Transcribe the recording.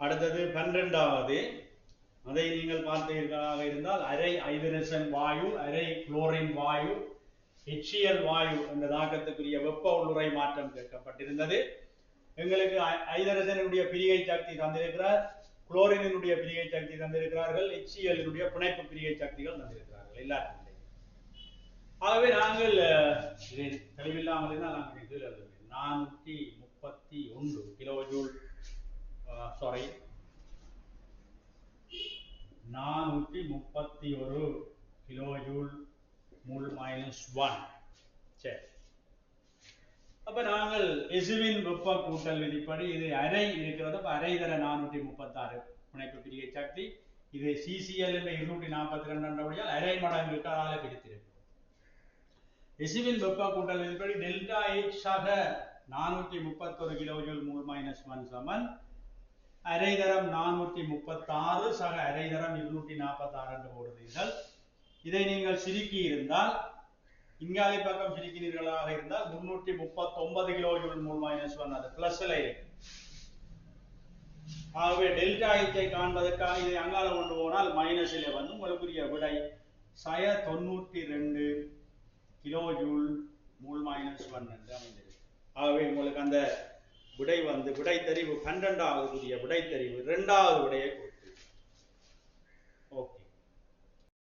அடுத்தது 12வது, அதை நீங்கள் பார்த்தீர்களாக இருந்தால் அரை ஹைட்ரஜன் வாயு, அரை குளோரின் வாயு, HCl வாயு என்ற தாக்கத்துக்குரிய வெப்ப உள்ளுறை மாற்றம் கேட்கப்பட்டிருந்தது. எங்களுக்கு ஹைட்ரஜனுடைய பிரிகை சக்தி தந்திருக்கிறார், குளோரினுடைய பிரிகை சக்தி தந்திருக்கிறார்கள், HCl பிணைப்பு பிரிகை சக்திகள் தந்திருக்கிறார்கள் எல்லாருமே. ஆகவே நாங்கள் தெளிவில்லாமல் இருந்தால் நாங்கள் கீழே 431 கிலோஜூல் சாரி 431 கிலோஜூல் மூல் -1. சரி, அப்ப நாங்கள் எசுவின் வெப்ப கூட்டல் விதிப்படி இது அரை இருக்கிறது. அப்ப அரை தர 436 பிணைப்பு பிரிகை சக்தி. இது CCl 242 அரை மடங்கு இருக்கால பிரித்திருக்கும். எசுவின் வெப்ப கூட்டல் விதிப்படி டெல்டா H ஆக 431 கிலோஜூல் மூல் -1 சமன் அரை தரம் 436 சக அரை தரம் 246 என்று போடுவீர்கள். இதை நீங்கள் சுருக்கி இருந்தால், இங்காலை பக்கம் சுருக்கினீர்களாக இருந்தால் 339 கிலோஜூல் மூல் -1 அது பிளஸ்ல இருக்கு. ஆகவே டெல்டா H காண்பதற்காக இதை அங்கால கொண்டு போனால் மைனஸில் வந்து உங்களுக்குரிய விடை 92 கிலோஜூல் மூல் -1 என்று அமைந்திருக்கு. ஆகவே உங்களுக்கு அந்த விடை வந்து விடை தெரிவு 12வது விடை தெரிவு 2வது விடையை